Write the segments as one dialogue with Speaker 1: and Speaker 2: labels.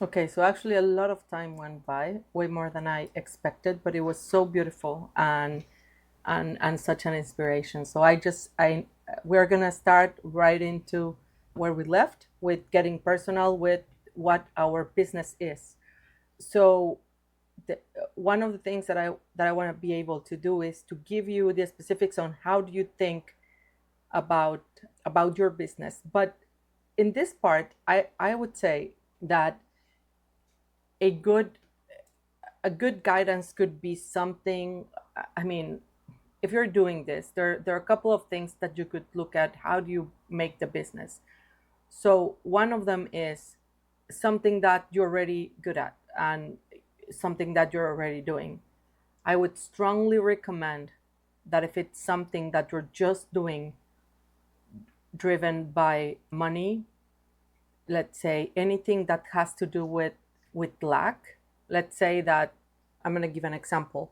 Speaker 1: Okay, so actually a lot of time went by, way more than I expected, but it was so beautiful and such an inspiration. So I we're gonna start right into where we left with getting personal with what our business is. So the, one of the things that I want to be able to do is to give you the specifics on how do you think about your business. But in this part, I would say that a good a good guidance could be something. I mean, if you're doing this, there are a couple of things that you could look at. How do you make the business? So one of them is something that you're already good at and something that you're already doing. I would strongly recommend that if it's something that you're just doing driven by money, let's say anything that has to do with lack. Let's say that I'm going to give an example.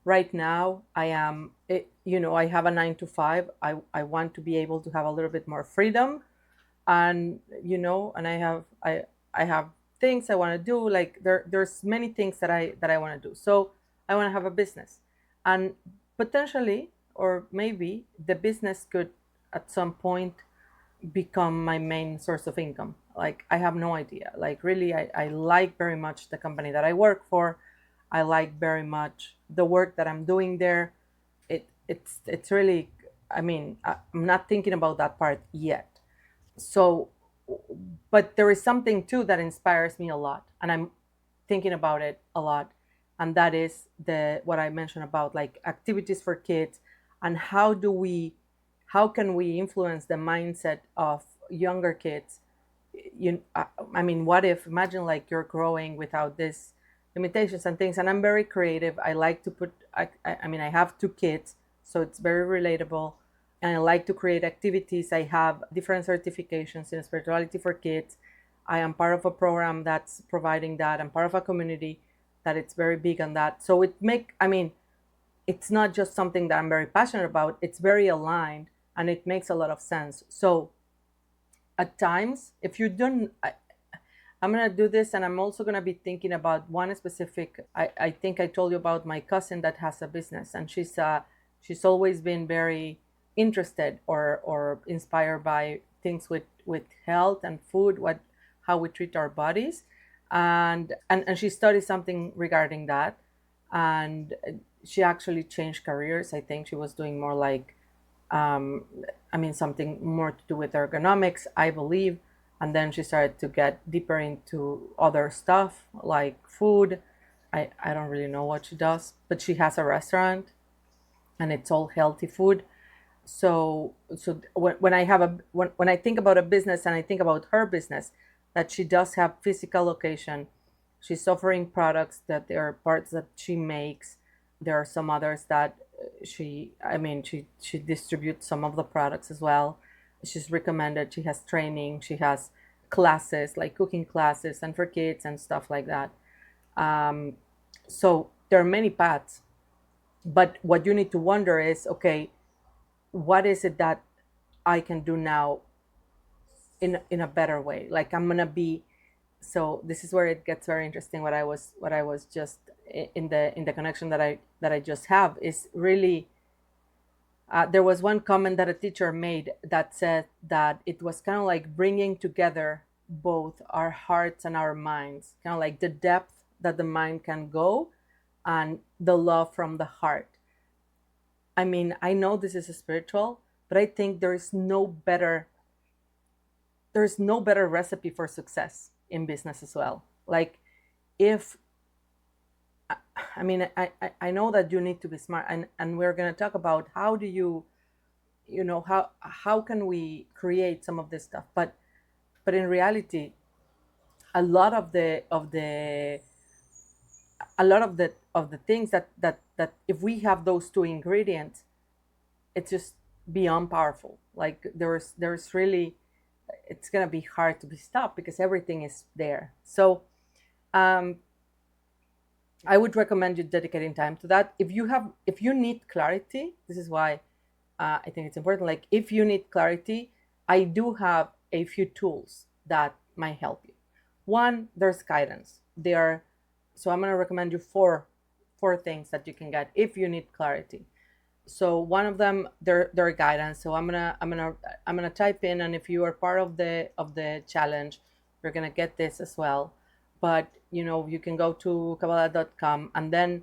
Speaker 1: Right now I am I have a 9 to 5. I want to be able to have a little bit more freedom, and and I have things I want to do. Like there's many things that I want to do. So I want to have a business, and potentially, or maybe the business could at some point become my main source of income. Like I have no idea. Like really, I like very much the company that I work for. I like very much the work that I'm doing there. It's really, I mean, I'm not thinking about that part yet. So, but there is something too that inspires me a lot, and I'm thinking about it a lot, and that is the what I mentioned about like activities for kids, and how can we influence the mindset of younger kids. I mean, what if, imagine like you're growing without this limitations and things. And I'm very creative. I like to put I mean, I have two kids, so it's very relatable, and I like to create activities. I have different certifications in spirituality for kids. I am part of a program that's providing that. I'm part of a community that it's very big on that. So I mean, it's not just something that I'm very passionate about. It's very aligned, and it makes a lot of sense. So at times, if you don't, I'm gonna do this, and I'm also gonna be thinking about one specific. I think I told you about my cousin that has a business, and she's always been very interested or inspired by things with health and food, how we treat our bodies, and she studied something regarding that, and she actually changed careers. I think she was doing more like um, I mean, something more to do with ergonomics, I believe. And then she started to get deeper into other stuff like food. I don't really know what she does, but she has a restaurant, and it's all healthy food. So when I have when I think about a business, and I think about her business, that she does have physical location, she's offering products that there are parts that she makes. There are some others that she distributes some of the products as well. She's recommended. She has training. She has classes like cooking classes and for kids and stuff like that. Um, so there are many paths, but what you need to wonder is, okay, what is it that I can do now in a better way? Like I'm gonna be. So this is where it gets very interesting. What I was just in the connection that I just have is really. There was one comment that a teacher made that said that it was kind of like bringing together both our hearts and our minds, kind of like the depth that the mind can go and the love from the heart. I mean, I know this is spiritual, but I think there's no better recipe for success in business as well. Like if I mean, I know that you need to be smart, and we're going to talk about how do how can we create some of this stuff. But in reality, a lot of the things that if we have those two ingredients, it's just beyond powerful. Like there's really, it's going to be hard to be stopped because everything is there. So um I would recommend you dedicating time to that. If you need clarity, this is why I think it's important. Like if you need clarity, I do have a few tools that might help you. One, there's guidance. So I'm going to recommend you four things that you can get if you need clarity. So one of them, their guidance. So I'm gonna type in, and if you are part of the challenge, you're gonna get this as well. But you can go to Kabbalah.com, and then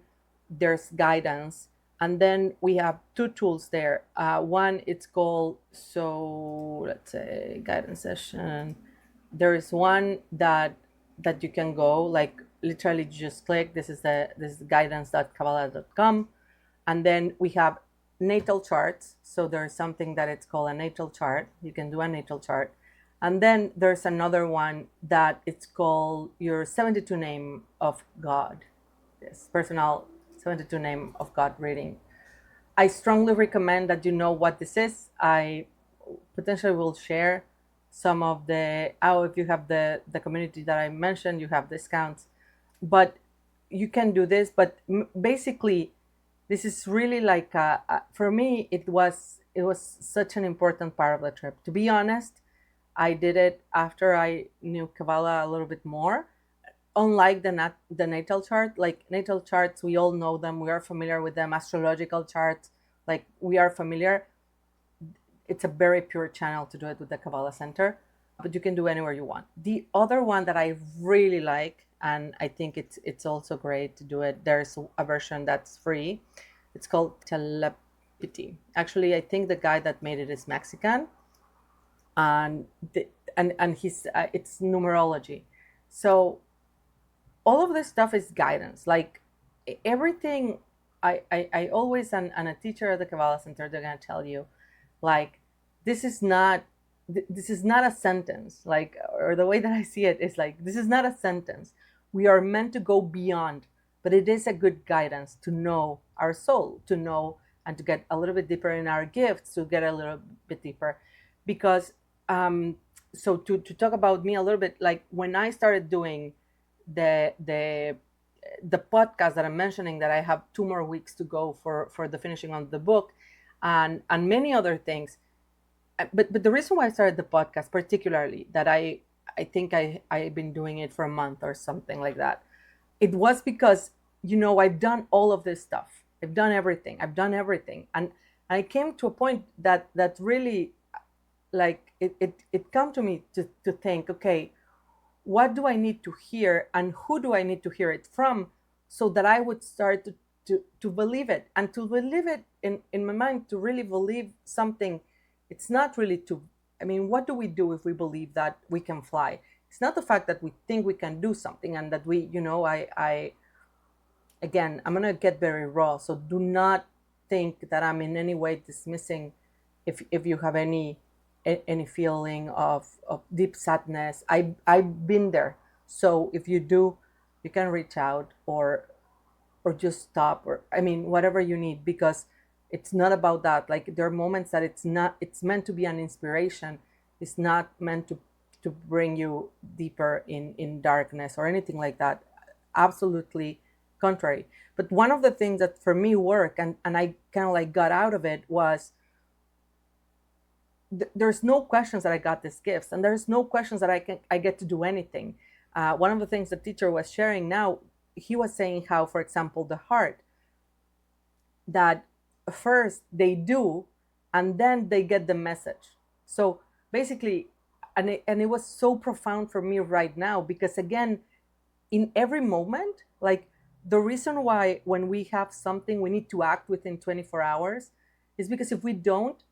Speaker 1: there's guidance, and then we have two tools there. One, it's called, so let's say, guidance session. There is one that you can go, like, literally just click, this is guidance.kabbalah.com, and then we have natal charts. So there's something that it's called a natal chart. You can do a natal chart. And then there's another one that it's called your 72 name of God. This personal 72 name of God reading. I strongly recommend that you know what this is. I potentially will share some of if you have the community that I mentioned, you have discounts. But you can do this. But basically, this is really like for me, it was such an important part of the trip. To be honest, I did it after I knew Kabbalah a little bit more. Unlike the natal chart, like natal charts, we all know them, we are familiar with them. Astrological charts, like, we are familiar. It's a very pure channel to do it with the Kabbalah Center, but you can do anywhere you want. The other one that I really like, and I think it's also great to do it, there's a version that's free. It's called telepathy. Actually, I think the guy that made it is Mexican, and he's it's numerology. So all of this stuff is guidance. Like, everything, I always, and a teacher at the Kabbalah Center, they're gonna tell you, like, this is not a sentence, like, or the way that I see it is like, this is not a sentence. We are meant to go beyond, but it is a good guidance to know our soul, to know and to get a little bit deeper in our gifts, to get a little bit deeper. Because so to talk about me a little bit, like, when I started doing the podcast that I'm mentioning, that I have 2 more weeks to go for the finishing of the book, and many other things. But the reason why I started the podcast, particularly, that I think I've been doing it for a month or something like that, it was because, I've done all of this stuff. I've done everything, and I came to a point that really, like, it come to me to think, okay, what do I need to hear, and who do I need to hear it from, so that I would start to believe it, and to believe it in my mind, to really believe something. It's not really what do we do if we believe that we can fly? It's not the fact that we think we can do something, and that we, again, I'm going to get very raw. So do not think that I'm in any way dismissing if you have any feeling of deep sadness. I've been there. So if you do, you can reach out, or just stop, or whatever you need, because it's not about that. Like, there are moments that it's meant to be an inspiration. It's not meant to bring you deeper in darkness or anything like that. Absolutely contrary. But one of the things that for me worked, and I kind of like got out of it, was there's no questions that I got these gifts, and there's no questions that I get to do anything. One of the things the teacher was sharing now, he was saying how, for example, the heart, that first they do, and then they get the message. So basically, and it was so profound for me right now, because again, in every moment, like, the reason why when we have something we need to act within 24 hours is because if we don't,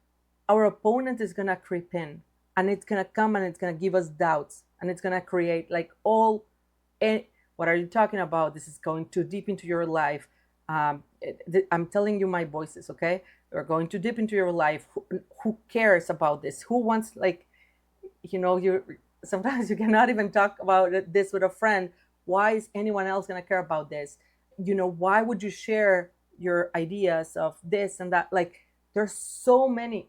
Speaker 1: our opponent is going to creep in, and it's going to come, and it's going to give us doubts, and it's going to create like what are you talking about? This is going too deep into your life. I'm telling you my voices, okay? You're going too deep into your life. Who cares about this? Who wants, like, you sometimes you cannot even talk about this with a friend. Why is anyone else going to care about this? Why would you share your ideas of this and that? Like, there's so many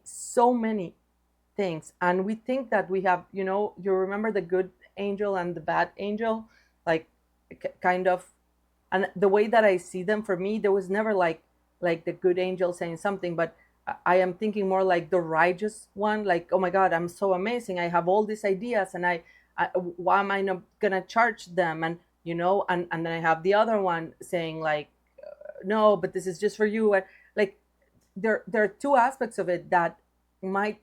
Speaker 1: things, and we think that we have, you remember the good angel and the bad angel, like, kind of. And the way that I see them, for me, there was never like the good angel saying something, but I am thinking more like the righteous one, like, oh my God, I'm so amazing, I have all these ideas, and Why am I not gonna charge them? And and then I have the other one saying like, no, but this is just for you. And like, there are two aspects of it that might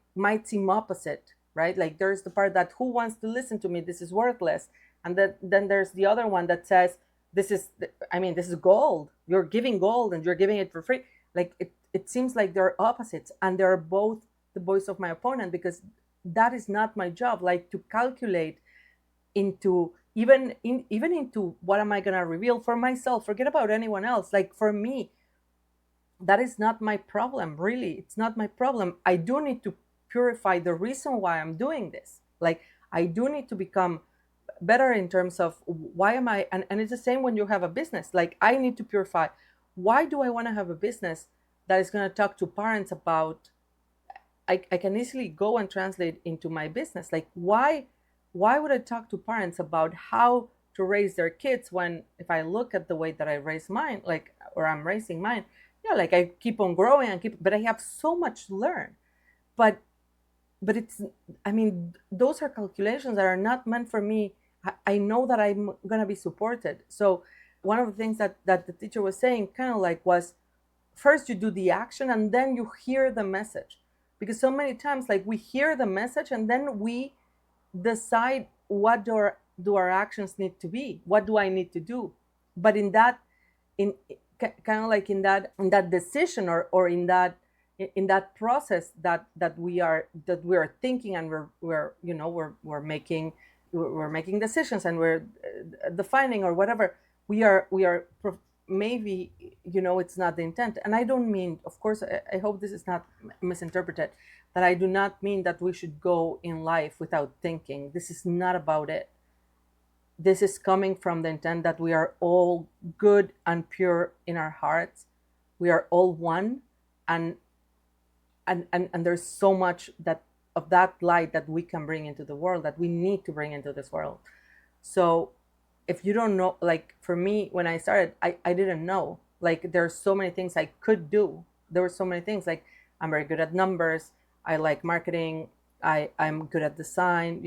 Speaker 1: seem opposite, right? Like, there's the part that who wants to listen to me, this is worthless. And then there's the other one that says, this is, I mean, this is gold, you're giving gold and you're giving it for free. Like, it seems like they're opposites, and they're both the voice of my opponent, because that is not my job, like, to calculate into even into what am I going to reveal for myself. Forget about anyone else. Like, for me, that is not my problem. Really, it's not my problem. I do need to purify the reason why I'm doing this. Like, I do need to become better in terms of why am I, and it's the same when you have a business. Like, I need to purify, why do I want to have a business that is going to talk to parents about, I can easily go and translate into my business. Like, why would I talk to parents about how to raise their kids, when if I look at the way that I raise mine, like, or I'm raising mine, yeah, like, I keep on growing and but I have so much to learn. But it's, I mean, those are calculations that are not meant for me. I know that I'm gonna be supported. So one of the things that the teacher was saying, kind of like, was, first you do the action and then you hear the message. Because so many times, like, we hear the message and then we decide, what do our actions need to be, what do I need to do. But in that, in kind of like in that decision, or in that process that we are thinking, and we're making decisions, and we're defining, or whatever, we are maybe, it's not the intent. And I don't mean, of course, I hope this is not misinterpreted, that I do not mean that we should go in life without thinking. This is not about it. This is coming from the intent that we are all good and pure in our hearts. We are all one, and there's so much of that light that we can bring into the world, that we need to bring into this world. So if you don't know, like, for me, when I started, I didn't know. Like, there's so many things I could do. There were so many things, like, I'm very good at numbers, I like marketing, I'm good at design,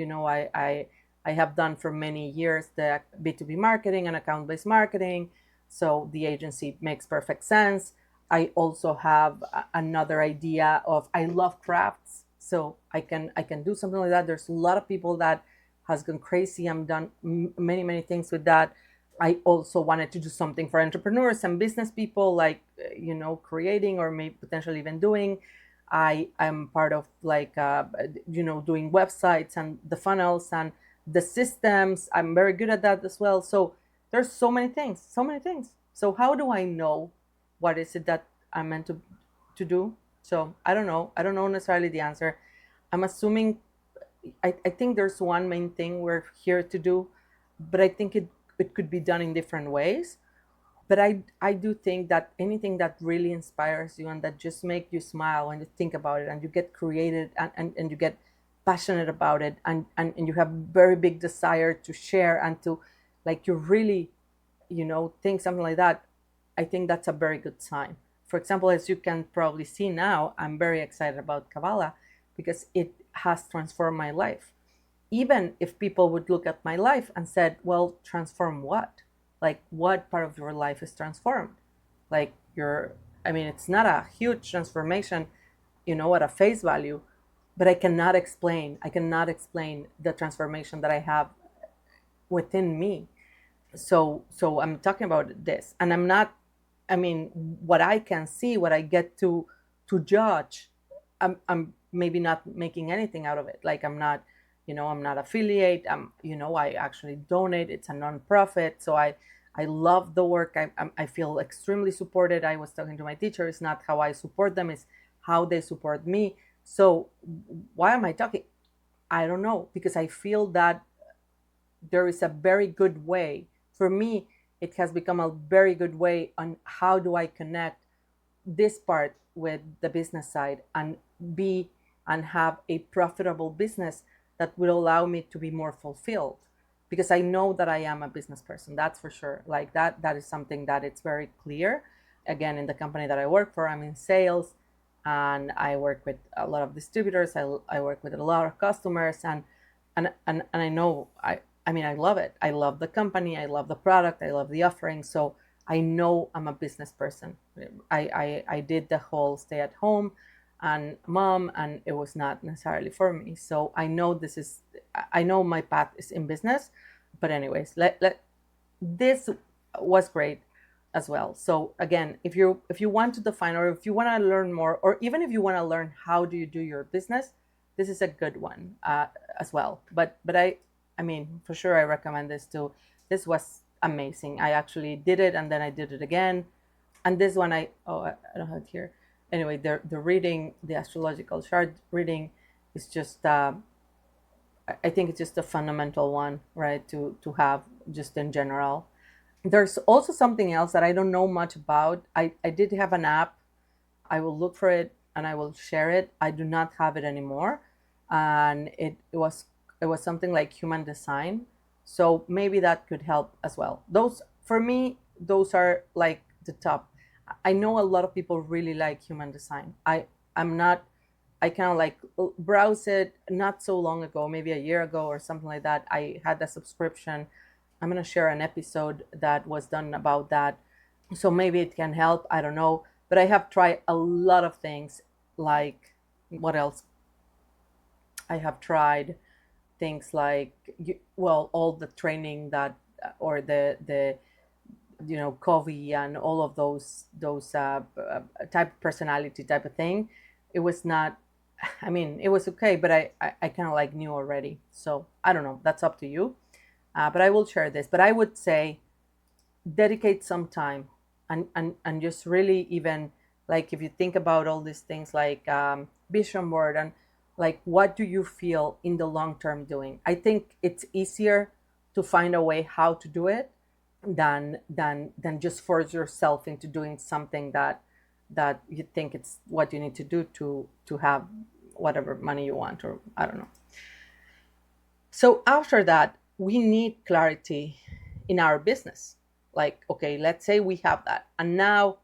Speaker 1: I have done for many years the B2B marketing and account-based marketing, so the agency makes perfect sense. I also have another idea of, I love crafts, so I can do something like that. There's a lot of people that has gone crazy. I've done many things with that. I also wanted to do something for entrepreneurs and business people, like, creating, or maybe potentially even doing. I am part of, like, doing websites and the funnels and the systems. I'm very good at that as well. So there's so many things. So how do I know what is it that I'm meant to do? So I don't know necessarily the answer. I'm assuming, I think there's one main thing we're here to do, but I think it could be done in different ways. But I do think that anything that really inspires you and that just make you smile when you think about it, and you get creative, and you get passionate about it, and you have very big desire to share, and to, like, you really, think something like that, I think that's a very good sign. For example, as you can probably see now, I'm very excited about Kabbalah, because it has transformed my life. Even if people would look at my life and said, well, transform what? Like, what part of your life is transformed? Like, I mean, it's not a huge transformation, at a face value, but I cannot explain the transformation that I have within me. So I'm talking about this, and I'm not, I mean, what I can see, what I get to judge, I'm maybe not making anything out of it. Like, I'm not, I'm not affiliate. I actually donate. It's a nonprofit. So I love the work. I feel extremely supported. I was talking to my teacher. It's not how I support them, it's how they support me. So why am I talking? I don't know, because I feel that there is a very good way. For me, it has become a very good way on how do I connect this part with the business side, and have a profitable business that will allow me to be more fulfilled, because I know that I am a business person, that's for sure. Like, that is something that it's very clear. Again, in the company that I work for, I'm in sales, and I work with a lot of distributors. I work with a lot of customers, and and I know I mean I love it. I love the company, I love the product, I love the offering. So I know I'm a business person. I did the whole stay at home and mom, and it was not necessarily for me. So I know I know my path is in business. But anyways, let this was great as well. So again, if you want to define, or if you want to learn more, or even if you want to learn how do you do your business, this is a good one as well. But I mean, for sure I recommend this too. This was amazing. I actually did it, and then I did it again. And this one I don't have it here. Anyway, the reading, the astrological chart reading, is just I think it's just a fundamental one, right? To have just in general. There's also something else that I don't know much about. I did have an app. I will look for it and I will share it. I do not have it anymore. And it was something like human design. So maybe that could help as well. Those, for me, those are like the top. I know a lot of people really like human design. I'm not, I kind of like browse it not so long ago, maybe a year ago or something like that. I had a subscription. I'm going to share an episode that was done about that. So maybe it can help. I don't know. But I have tried a lot of things, like what else? I have tried things like, well, all the training that, or the Covey and all of those type of personality type of thing. It was not, I mean, it was okay, but I kind of like knew already. So I don't know. That's up to you. But I will share this. But I would say dedicate some time, and just really, even like if you think about all these things like vision board, and like what do you feel in the long term doing. I think it's easier to find a way how to do it than just force yourself into doing something that you think it's what you need to do to have whatever money you want, or I don't know. So after that, we need clarity in our business. Like, okay, let's say we have that, and now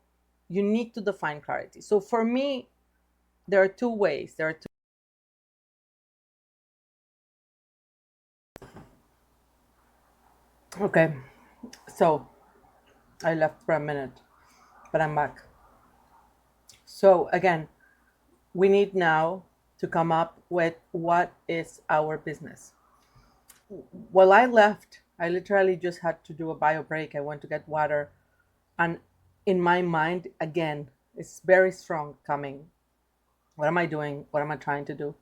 Speaker 1: you need to define clarity. So for me, there are two ways. There are two. Okay, so I left for a minute, but I'm back. So again, we need now to come up with what is our business. While I left, I literally just had to do a bio break. I went to get water. And in my mind, again, it's very strong coming. What am I doing? What am I trying to do?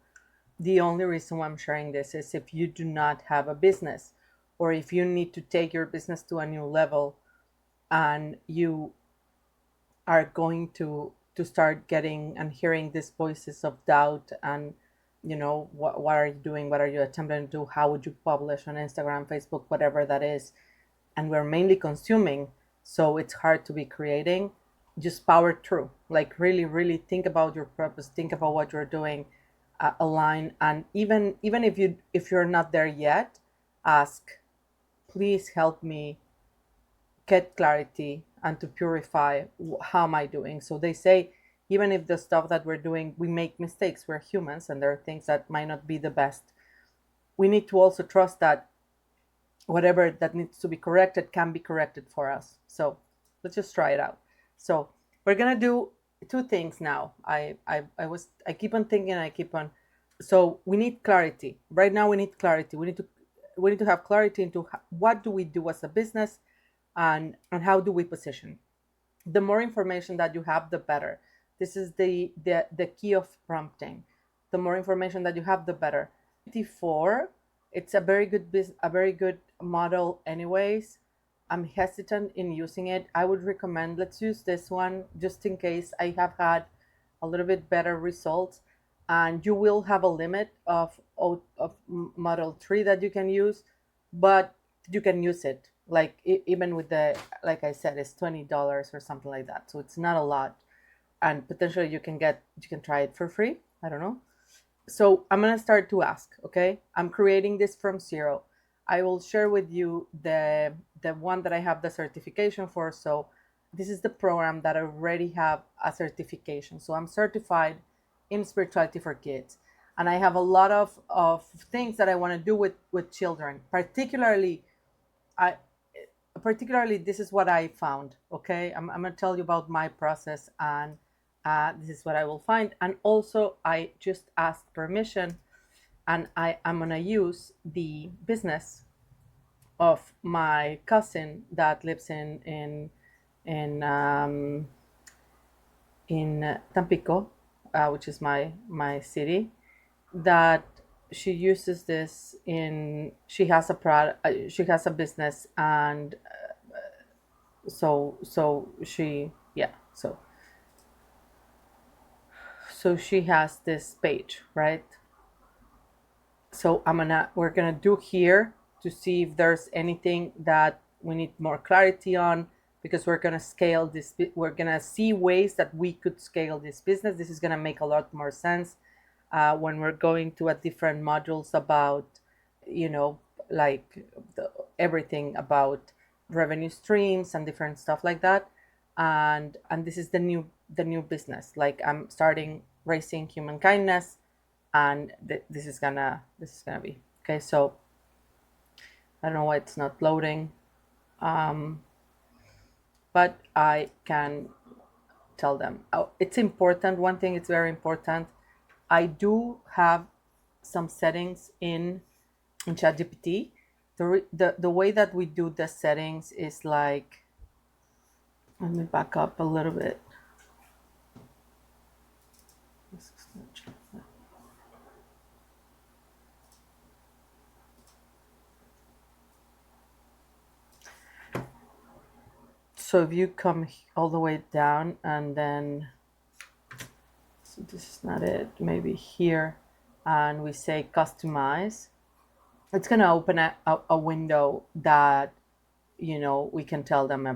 Speaker 1: The only reason why I'm sharing this is if you do not have a business, or if you need to take your business to a new level, and you are going to start getting and hearing these voices of doubt, and what are you doing, what are you attempting to do, how would you publish on Instagram, Facebook, whatever that is, and we're mainly consuming, so it's hard to be creating. Just power through, like really really think about your purpose, think about what you're doing, align. And even if you're not there yet, ask, please help me get clarity and to purify, how am I doing. So they say, even if the stuff that we're doing, we make mistakes, we're humans, and there are things that might not be the best. We need to also trust that whatever that needs to be corrected can be corrected for us. So let's just try it out. So we're gonna do two things now. I keep on thinking, I keep on. So we need clarity right now. We need clarity. We need to have clarity into what do we do as a business, and how do we position. The more information that you have, the better. This is the key of prompting. The more information that you have, the better. 54, it's a very good model anyways. I'm hesitant in using it. I would recommend, let's use this one just in case. I have had a little bit better results, and you will have a limit of model 3 that you can use, but you can use it. Like even with the, like I said, it's $20 or something like that, so it's not a lot. And potentially you can try it for free. I don't know. So I'm going to start to ask. Okay, I'm creating this from zero. I will share with you the one that I have the certification for. So this is the program that I already have a certification. So I'm certified in spirituality for kids. and I have a lot of things that I want to do with children. I particularly this is what I found. Okay, I'm gonna tell you about my process, and this is what I will find. And also, I just asked permission, and I'm gonna use the business of my cousin that lives in Tampico, which is my city. That she uses this in. She has a product. She has a business, and so she yeah. So she has this page, right? So we're gonna do here to see if there's anything that we need more clarity on, because we're gonna scale this. We're gonna see ways that we could scale this business. This is gonna make a lot more sense when we're going to a different modules about, you know, like everything about revenue streams and different stuff like that. And this is the new business. Like, I'm starting raising human kindness, and this is gonna be okay. So I don't know why it's not loading, but I can tell them. Oh, it's important. One thing, it's very important. I do have some settings in ChatGPT. The way that we do the settings is like, let me back up a little bit. So if you come all the way down, and then, so this is not it, maybe here, and we say customize, it's going to open a window that, we can tell them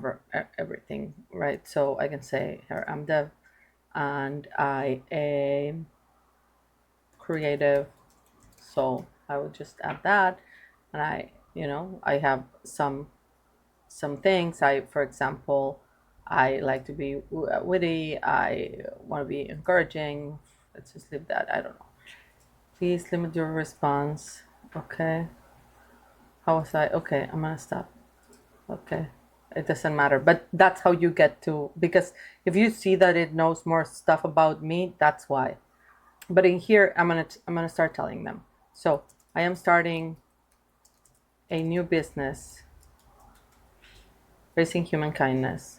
Speaker 1: everything, right? So I can say, here, I'm Dev, and I am creative. So I will just add that, and I have some things. For example, I like to be witty. I want to be encouraging. Let's just leave that. I don't know. Please limit your response. Okay. How was I? Okay, I'm gonna stop. Okay. It doesn't matter. But that's how you get to, because if you see that it knows more stuff about me, that's why. But in here, I'm gonna start telling them. So I am starting a new business, raising human kindness.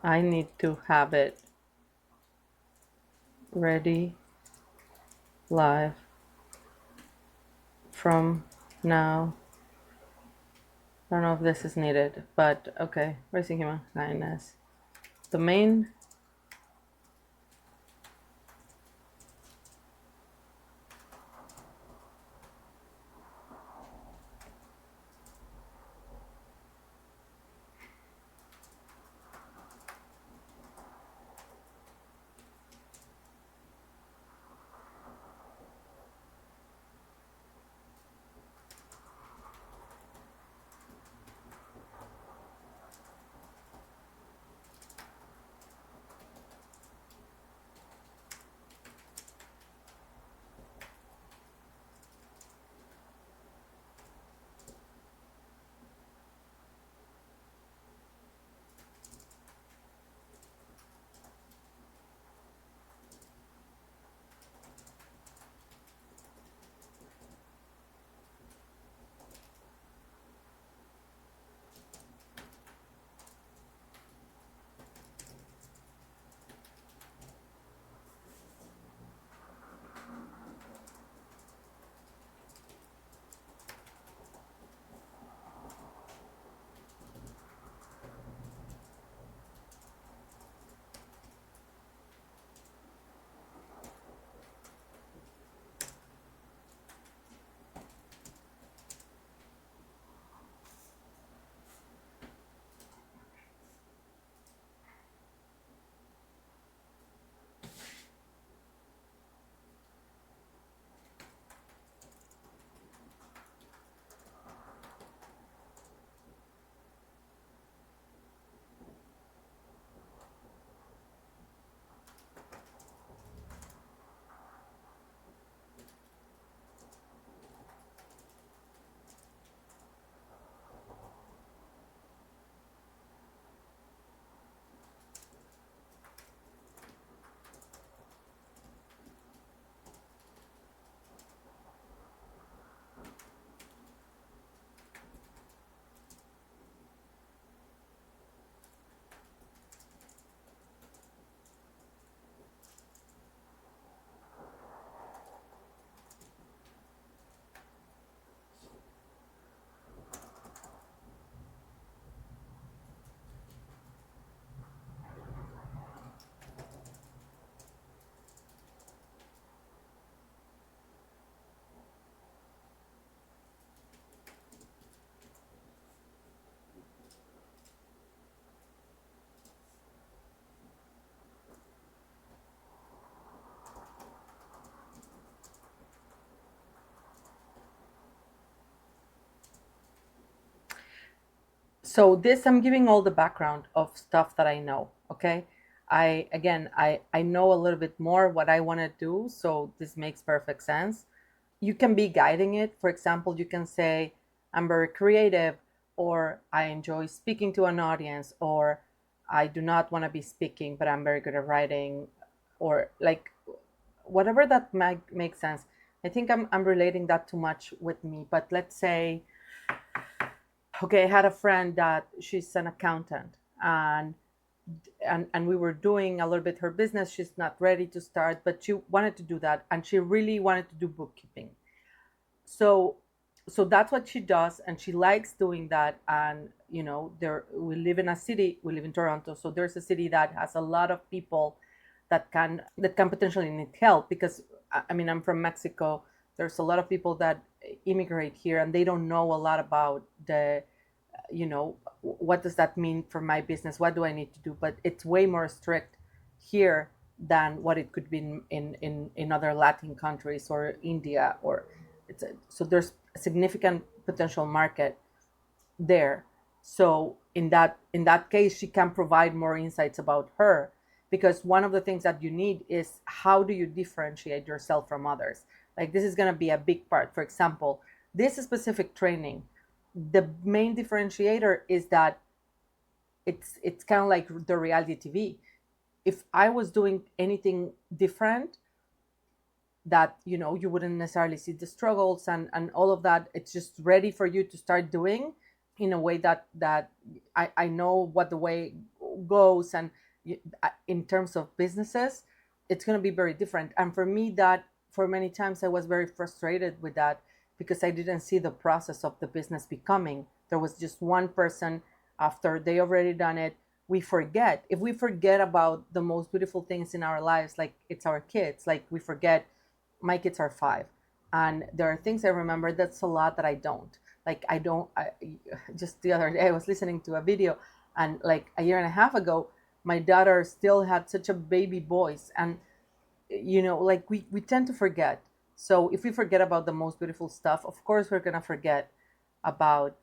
Speaker 1: I need to have it ready live from now. I don't know if this is needed, but okay. Raising human kindness. Domain. So this, I'm giving all the background of stuff that I know. Okay. I know a little bit more what I want to do. So this makes perfect sense. You can be guiding it. For example, you can say, I'm very creative, or I enjoy speaking to an audience, or I do not want to be speaking, but I'm very good at writing, or like whatever that might make sense. I think I'm relating that too much with me, but let's say, okay, I had a friend that she's an accountant, and we were doing a little bit her business. She's not ready to start, but she wanted to do that, and she really wanted to do bookkeeping. So that's what she does, and she likes doing that. And there, we live in a city, we live in Toronto, so there's a city that has a lot of people that can potentially need help, because I mean, I'm from Mexico. There's a lot of people that immigrate here, and they don't know a lot about the, what does that mean for my business, what do I need to do. But it's way more strict here than what it could be in other Latin countries or India. Or so there's a significant potential market there. So in that case, she can provide more insights about her, because one of the things that you need is, how do you differentiate yourself from others? Like, this is going to be a big part. For example, this specific training, the main differentiator is that it's kind of like the reality TV. If I was doing anything different, that you wouldn't necessarily see the struggles and all of that. It's just ready for you to start doing, in a way that I know what the way goes. And in terms of businesses, it's going to be very different. And for me, that for many times I was very frustrated with that, because I didn't see the process of the business becoming. There was just one person. After they already done it, we forget. If we forget about the most beautiful things in our lives, like it's our kids, like we forget. My kids are 5, and there are things I remember. That's a lot that I don't. Like, just the other day I was listening to a video, and like a year and a half ago, my daughter still had such a baby voice. And like, we tend to forget. So if we forget about the most beautiful stuff, of course we're gonna forget about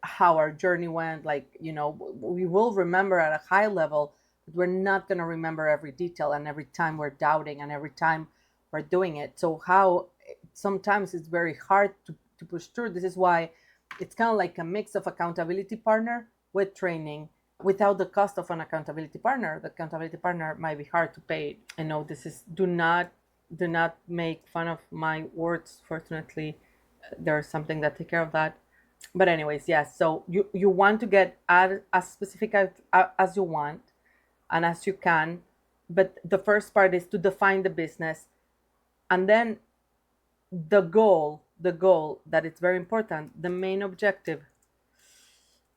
Speaker 1: how our journey went. Like, we will remember at a high level, but we're not gonna remember every detail, and every time we're doubting, and every time we're doing it. So how sometimes it's very hard to push through. This is why it's kind of like a mix of accountability partner with training. Without the cost of an accountability partner, the accountability partner might be hard to pay. I know this is, do not make fun of my words. Fortunately, there's something that take care of that. But anyways, yes. So you want to get as specific as you want and as you can. But the first part is to define the business, and then the goal that it's very important. The main objective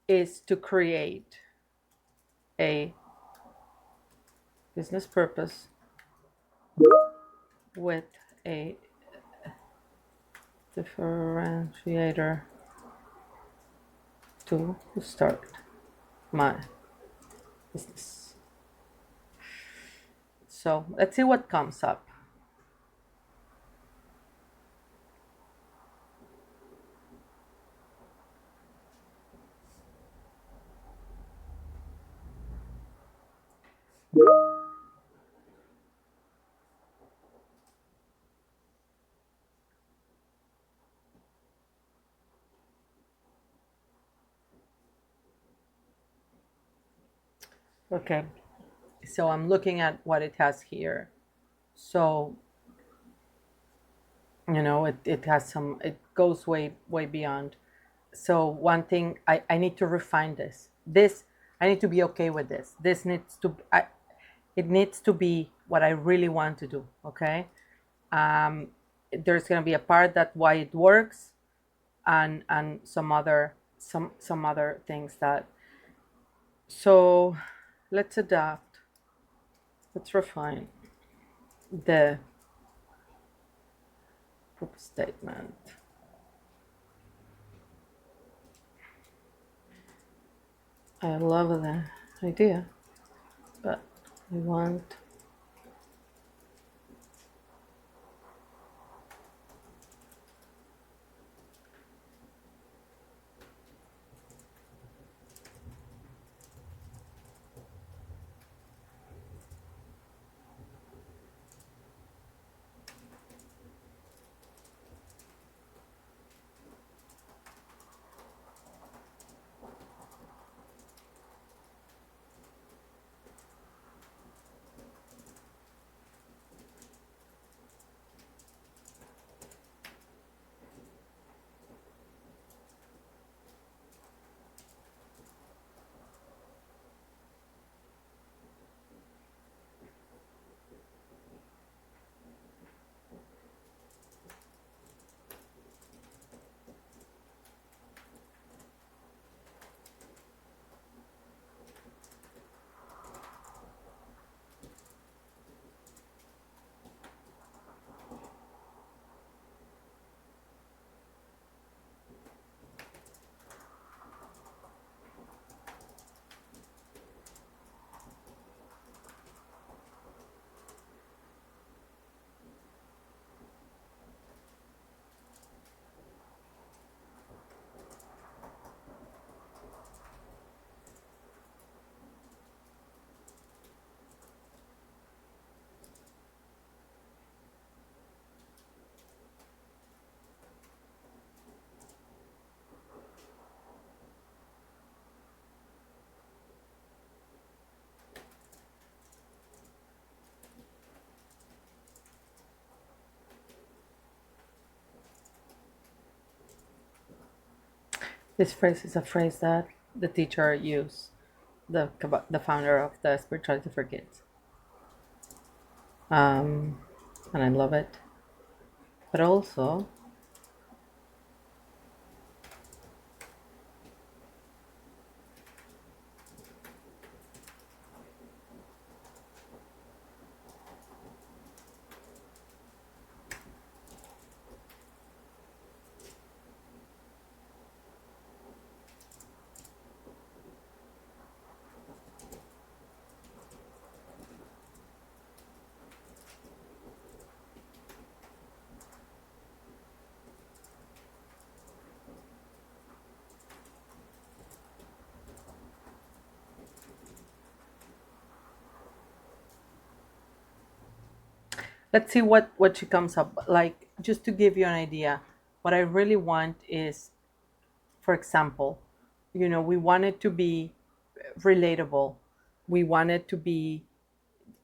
Speaker 1: is to create a business purpose with a differentiator to start my business. So let's see what comes up. Okay, so I'm looking at what it has here. So it has some, it goes way beyond. So one thing, I need to refine this. I need to be okay with this needs to, it needs to be what I really want to do. Okay. There's going to be a part that why it works, and some other things that. So let's adapt, let's refine the purpose statement. I love the idea, but I want This phrase is a phrase that the teacher used, the founder of the Spirituality for Kids. Um, and I love it. But also, let's see what she comes up like. Just to give you an idea, what I really want is, for example, we want it to be relatable. We want it to be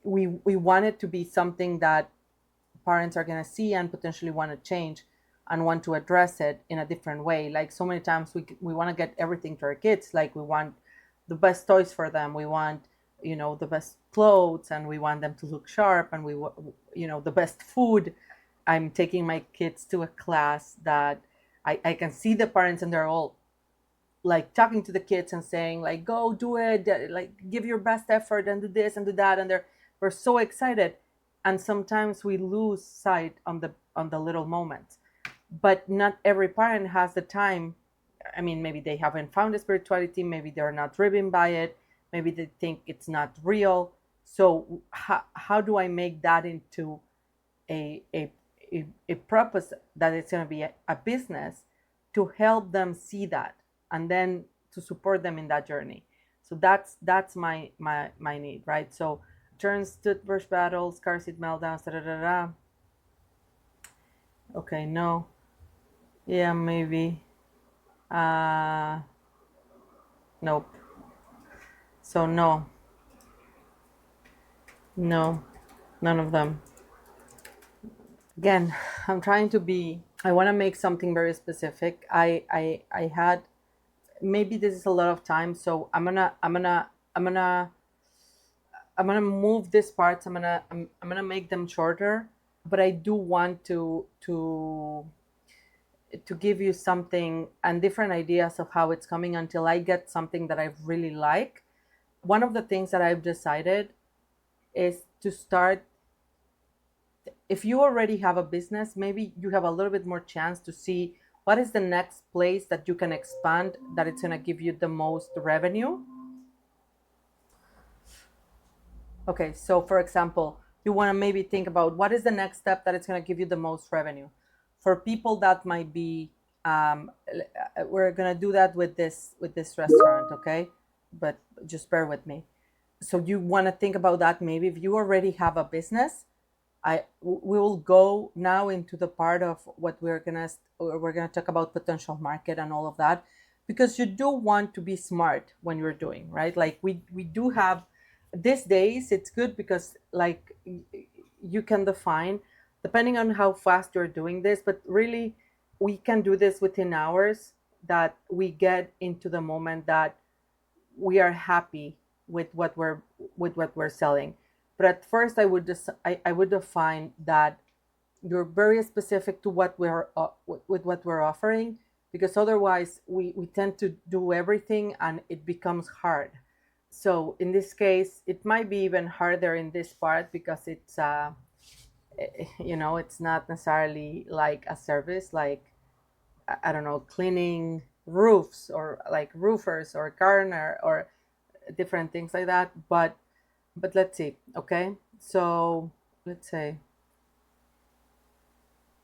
Speaker 1: we want it to be something that parents are going to see and potentially want to change and want to address it in a different way. Like so many times we want to get everything to our kids. Like we want the best toys for them. We want, the best clothes, and we want them to look sharp, and the best food. I'm taking my kids to a class that I can see the parents, and they're all like talking to the kids and saying like, go do it, like give your best effort and do this and do that, and we're so excited. And sometimes we lose sight on the little moments. But not every parent has the time. I mean, maybe they haven't found a spirituality, maybe they're not driven by it, maybe they think it's not real. So how do I make that into a a a purpose that it's going to be a business, to help them see that, and then to support them in that journey. So that's my need, right? So turns, toothbrush battles, car seat meltdowns, da da da da. Okay, no. Yeah, maybe. uh nope. So no, no, none of them. Again, I want to make something very specific. I had, maybe this is a lot of time, so I'm gonna move these parts. I'm gonna make them shorter, but I do want to give you something and different ideas of how it's coming until I get something that I really like. One of the things that I've decided is to start. If you already have a business, maybe you have a little bit more chance to see what is the next place that you can expand, that it's going to give you the most revenue. Okay, so for example, you want to maybe think about what is the next step that it's going to give you the most revenue. For people that might be, we're going to do that with this restaurant, okay? But just bear with me. So you want to think about that. Maybe if you already have a business, we will go now into the part of what we're gonna talk about potential market and all of that, because you do want to be smart when you're doing, right? Like we do have these days. It's good because like you can define, depending on how fast you're doing this, but really we can do this within hours, that we get into the moment that we are happy with what we're selling. But at first, I would define that you're very specific to what we're with what we're offering, because otherwise we tend to do everything and it becomes hard. So in this case, it might be even harder in this part, because it's not necessarily like a service, like I don't know, cleaning roofs, or like roofers or gardener or different things like that. But let's see. Okay, so let's say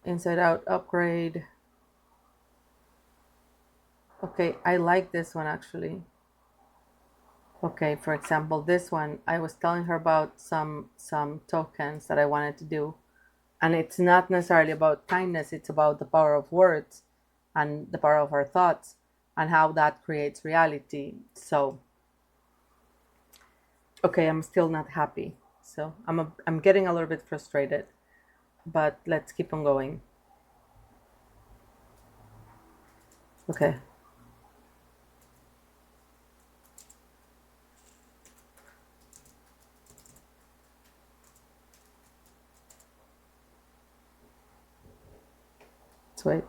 Speaker 1: inside out upgrade. Okay, I like this one actually. Okay, for example, this one, I was telling her about some tokens that I wanted to do, and it's not necessarily about kindness. It's about the power of words and the power of our thoughts, and how that creates reality. So okay, I'm still not happy. So I'm getting a little bit frustrated, but let's keep on going. Okay. Sweet.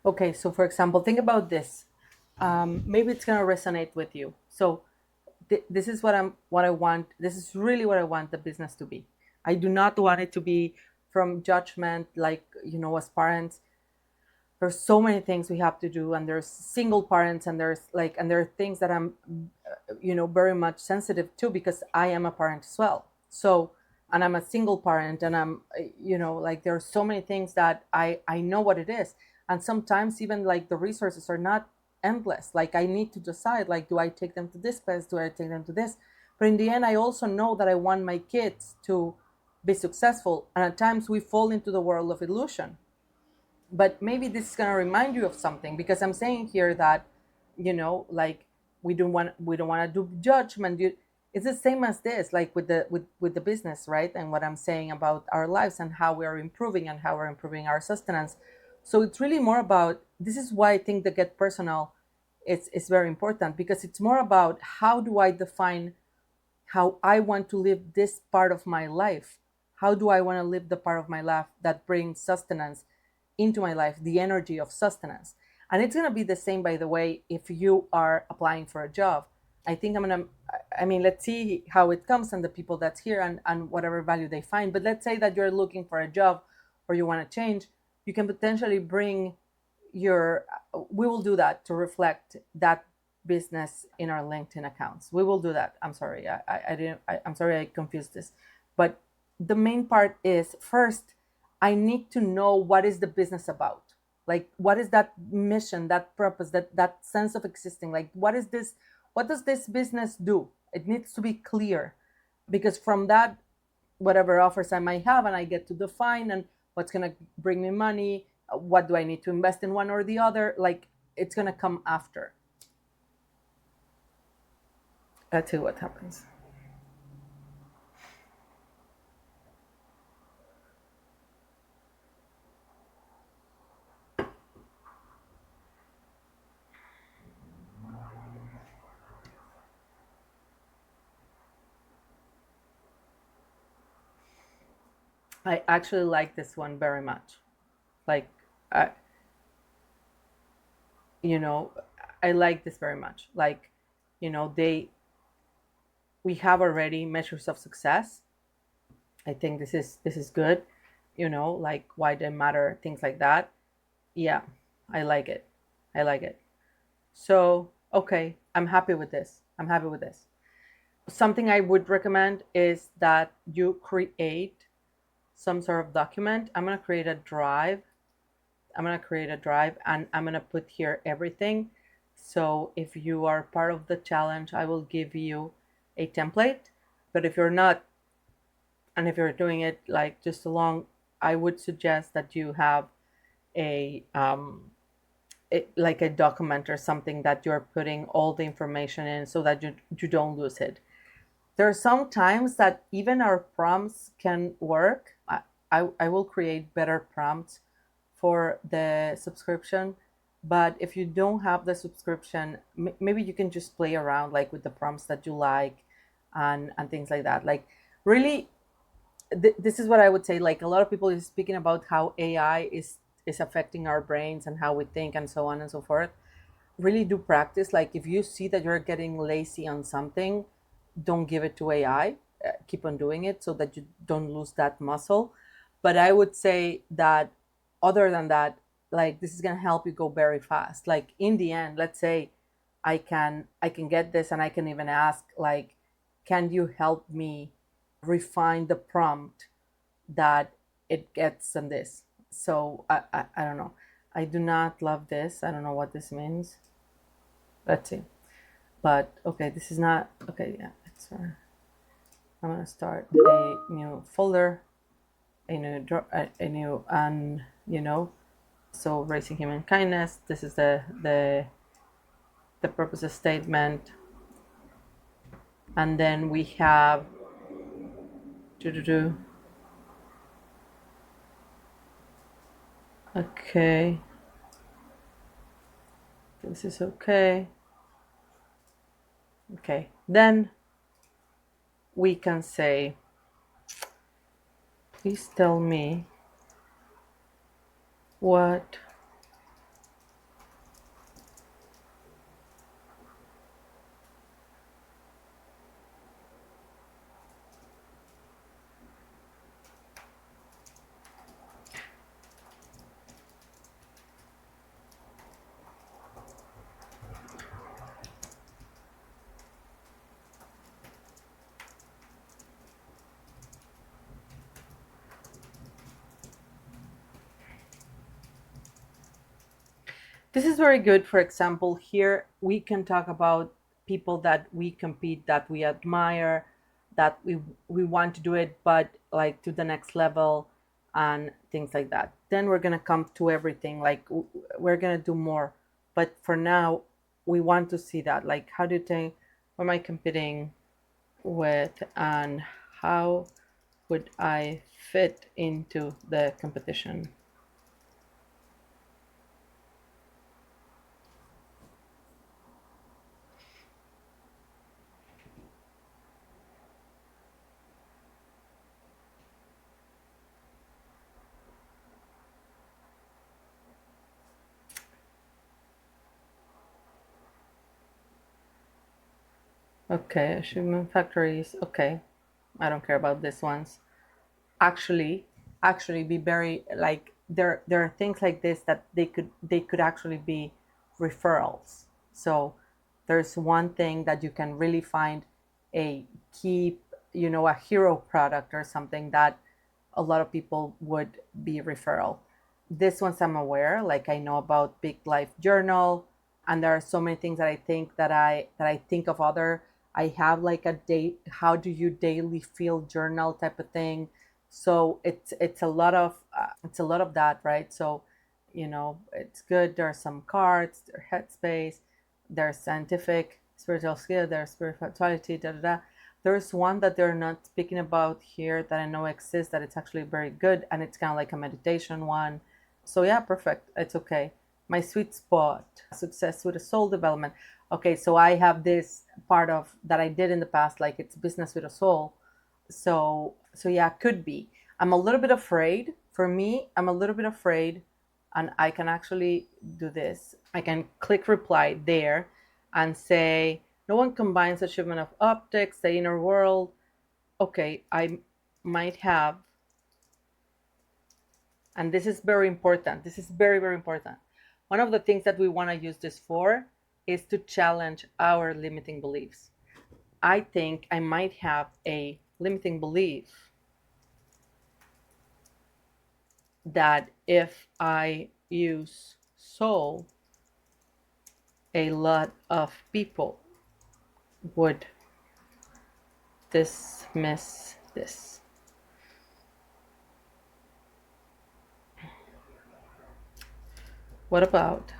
Speaker 1: Okay, so for example, think about this. Maybe it's gonna resonate with you. So this is what I want. This is really what I want the business to be. I do not want it to be from judgment, like as parents. There's so many things we have to do, and there's single parents, and there are things that I'm very much sensitive to because I am a parent as well. So, and I'm a single parent, and I'm like there are so many things that I know what it is, and sometimes even like the resources are not endless. Like I need to decide, like, do I take them to this place, do I take them to this? But in the end, I also know that I want my kids to be successful, and at times we fall into the world of illusion. But maybe this is going to remind you of something, because I'm saying here that like we don't want to do judgment. It's the same as this, like with the business, right? And what I'm saying about our lives and how we are improving and how we're improving our sustenance. So it's really more about, this is why I think the get personal is very important, because it's more about how do I define how I want to live this part of my life. How do I want to live the part of my life that brings sustenance into my life, the energy of sustenance? And it's going to be the same, by the way, if you are applying for a job. I think let's see how it comes and the people that's here, and whatever value they find. But let's say that you're looking for a job or you want to change, you can potentially bring we will do that to reflect that business in our LinkedIn accounts. We will do that. I'm sorry. I'm sorry I confused this. But the main part is, first, I need to know what is the business about. Like, what is that mission, that purpose, that sense of existing? Like, what is this? What does this business do? It needs to be clear, because from that, whatever offers I might have, and I get to define and what's gonna bring me money. What do I need to invest in one or the other? Like, it's gonna come after. Let's see what happens. I actually like this one very much. Like, I, you know, I like this very much. Like, they we have already measures of success. I think this is good. Like, why they matter, things like that. Yeah, I like it. I like it. So, okay, I'm happy with this. I'm happy with this. Something I would recommend is that you create some sort of document. I'm going to create a drive. And I'm going to put here everything. So if you are part of the challenge, I will give you a template. But if you're not, and if you're doing it like just along, I would suggest that you have a like a document or something that you're putting all the information in, so that you don't lose it. There are some times that even our prompts can work. I will create better prompts for the subscription, but if you don't have the subscription, maybe you can just play around like with the prompts that you like, and things like that. Like, really, this is what I would say. Like, a lot of people is speaking about how AI is affecting our brains and how we think and so on and so forth. Really do practice. Like, if you see that you're getting lazy on something, don't give it to AI. Keep on doing it so that you don't lose that muscle. But I would say that, other than that, like, this is going to help you go very fast. Like, in the end, let's say I can get this, and I can even ask, like, can you help me refine the prompt that it gets on this? So I don't know. I do not love this. I don't know what this means. Let's see. But okay, this is not okay. Yeah, I'm gonna start a new folder, a new, and so raising human kindness. This is the purpose statement, and then we have do. Okay, this is okay. Okay, then we can say, please tell me what this is very good. For example, here we can talk about people that we compete, that we admire, that we want to do it, but like to the next level, and things like that. Then we're gonna come to everything. Like, we're gonna do more, but for now, we want to see that. Like, how do you think? Who am I competing with, and how would I fit into the competition? Okay, achievement factories. Okay, I don't care about these ones. Actually be very, like, there are things like this that they could actually be referrals. So there's one thing that you can really find a key, a hero product or something that a lot of people would be referral. This one's I'm aware, like I know about Big Life Journal, and there are so many things that I think of other. I have like a day, how do you daily feel journal type of thing. So it's a lot of that, right? So it's good. There are some cards, there's headspace, there's scientific, spiritual skill, there's spirituality, da da da. There's one that they're not speaking about here that I know exists, that it's actually very good, and it's kind of like a meditation one. So yeah, perfect. It's okay. My sweet spot, success with a soul development. Okay, so I have this part of that I did in the past, like it's business with a soul. So yeah, could be. I'm a little bit afraid. For me, I'm a little bit afraid, and I can actually do this. I can click reply there and say, no one combines achievement of optics, the inner world. Okay, I might have, and this is very important. This is very, very important. One of the things that we want to use this for is to challenge our limiting beliefs. I think I might have a limiting belief that if I use soul, a lot of people would dismiss this. What about,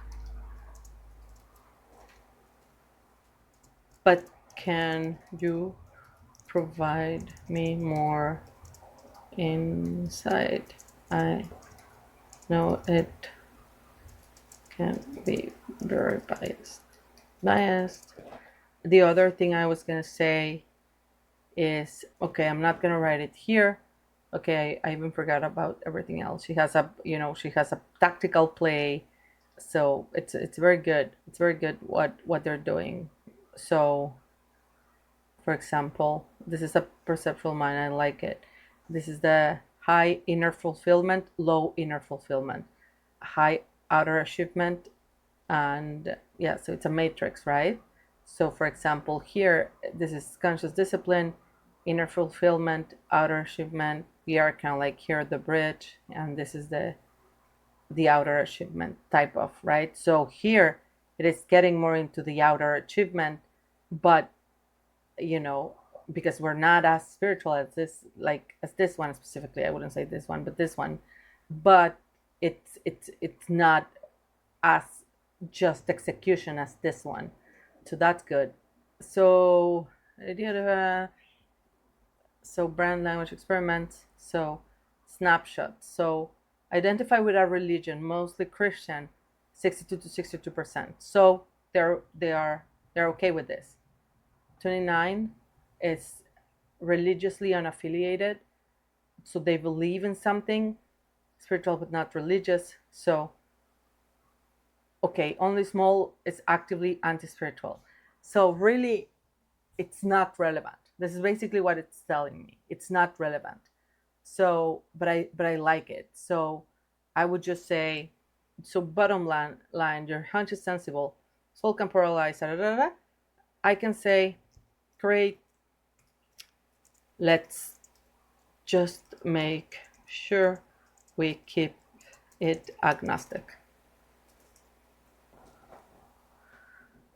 Speaker 1: but can you provide me more insight? I know it can be very biased. Biased. The other thing I was going to say is, okay, I'm not going to write it here. Okay, I even forgot about everything else. She has a tactical play. So it's very good. It's very good what they're doing. So for example, this is a perceptual mind. I like it. This is the high inner fulfillment, low inner fulfillment, high outer achievement, and yeah, so it's a matrix, right? So for example, here, this is conscious discipline, inner fulfillment, outer achievement. We are kind of like here the bridge, and this is the outer achievement type of, right? So here it is getting more into the outer achievement, but because we're not as spiritual as this, like as this one specifically. I wouldn't say this one, but this one. But it's not as just execution as this one. So that's good. So brand language experiments. So snapshots. So identify with a religion, mostly Christian, 62 to 62%. So they're okay with this. 29 is religiously unaffiliated, so they believe in something spiritual but not religious. So okay, only small is actively anti-spiritual. So really, it's not relevant. This is basically what it's telling me. It's not relevant. So but I like it. So I would just say, so bottom line, your hunch is sensible, soul can paralyze, da, da, da, da. I can say, great, let's just make sure we keep it agnostic.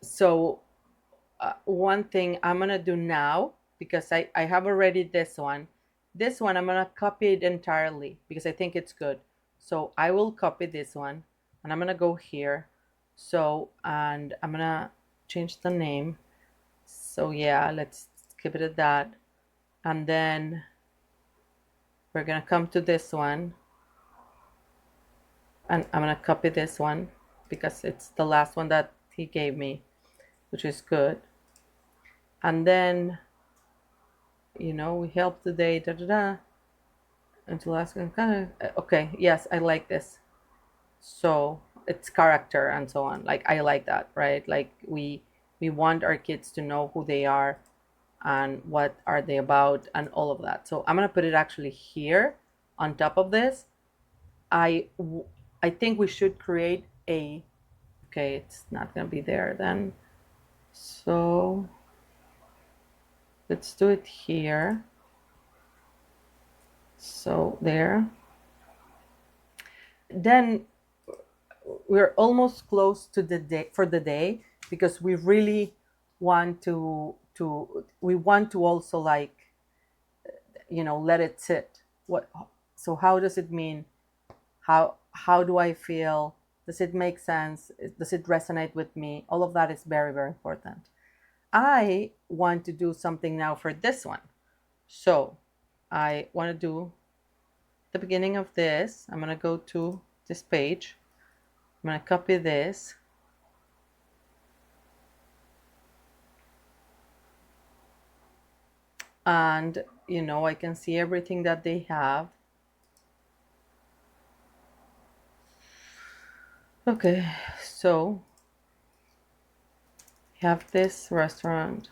Speaker 1: So one thing I'm gonna do now, because I have already this one I'm gonna copy it entirely because I think it's good. So I will copy this one and I'm gonna go here. So, and I'm gonna change the name. So yeah, let's keep it at that. And then we're gonna come to this one and I'm gonna copy this one because it's the last one that he gave me, which is good. And then we help today, da da da, until last. Okay, yes, I like this. So it's character and so on. Like I like that, right? Like we want our kids to know who they are and what are they about and all of that. So I'm gonna put it actually here on top of this. I think we should create a. Okay, it's not gonna be there then. So let's do it here. So there. Then we're almost close to the day for the day, because we really want we want to also, like, let it sit. What So how does it mean? How do I feel? Does it make sense? Does it resonate with me? All of that is very, very important. I want to do something now for this one. So I want to do the beginning of this. I'm going to go to this page. I'm going to copy this. And, I can see everything that they have. Okay, so we have this restaurant.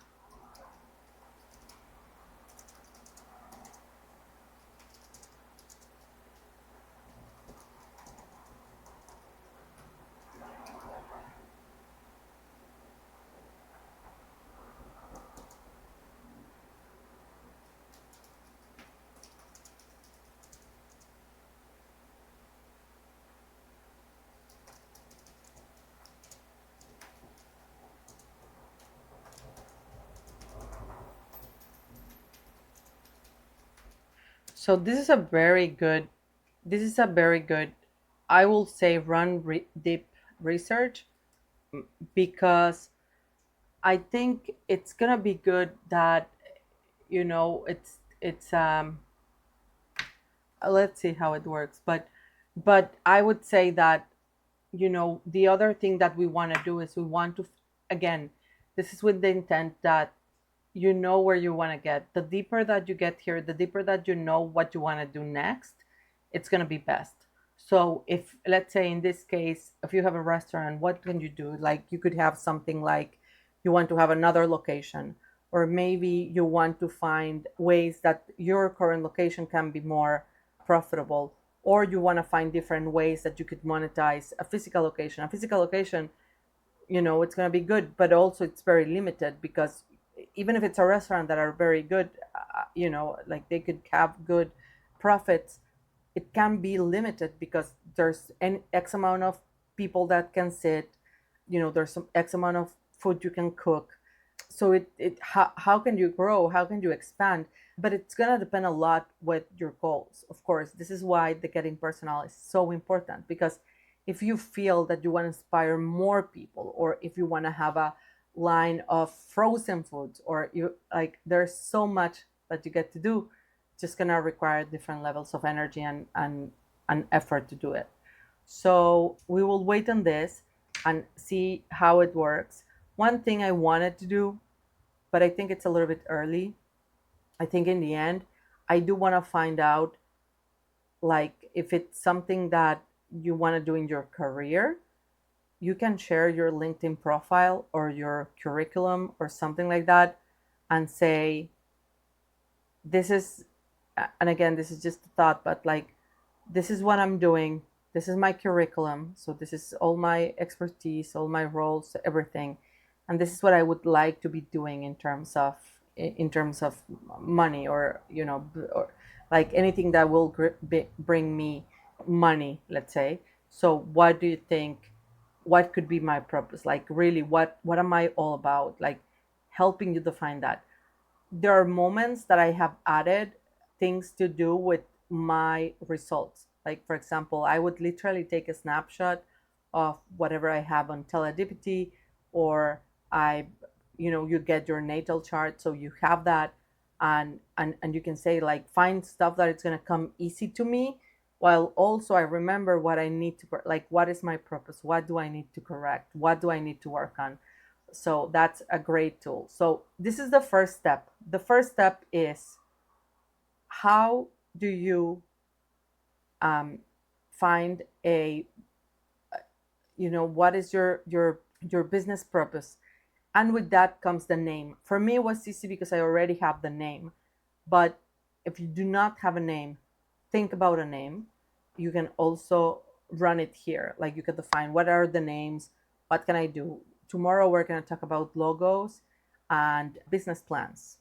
Speaker 1: So this is a very good, I will say, deep research, because I think it's gonna be good that, it's let's see how it works. But I would say that, the other thing that we want to do is we want to, again, this is with the intent that you know where you want to get. The deeper that you get here, the deeper that you know what you want to do next, it's going to be best. So if, let's say in this case, if you have a restaurant, what can you do? Like, you could have something like, you want to have another location, or maybe you want to find ways that your current location can be more profitable, or you want to find different ways that you could monetize a physical location. A physical location, it's going to be good, but also it's very limited, because even if it's a restaurant that are very good, like they could have good profits, it can be limited because there's an X amount of people that can sit, there's some X amount of food you can cook. So how can you grow? How can you expand? But it's going to depend a lot with your goals. Of course, this is why the getting personal is so important, because if you feel that you want to inspire more people, or if you want to have a line of frozen foods, or you like, there's so much that you get to do, just gonna require different levels of energy and effort to do it. So we will wait on this and see how it works. One thing I wanted to do, but I think it's a little bit early, I think in the end I do want to find out, like, if it's something that you want to do in your career, you can share your LinkedIn profile or your curriculum or something like that, and say, this is, and again, this is just a thought, but like, this is what I'm doing. This is my curriculum. So this is all my expertise, all my roles, everything. And this is what I would like to be doing in terms of money, or, or like anything that will bring me money, let's say. So what do you think? What could be my purpose? Like, really, what am I all about? Like, helping you define that. There are moments that I have added things to do with my results. Like, for example, I would literally take a snapshot of whatever I have on teledipity, or I, you get your natal chart, so you have that, and you can say, like, find stuff that it's going to come easy to me, while also I remember what I need to, like, what is my purpose? What do I need to correct? What do I need to work on? So that's a great tool. So this is the first step. The first step is, how do you find what is your business purpose? And with that comes the name. For me, it was easy because I already have the name. But if you do not have a name, think about a name. You can also run it here. Like, you can define, what are the names? What can I do? Tomorrow we're going to talk about logos and business plans.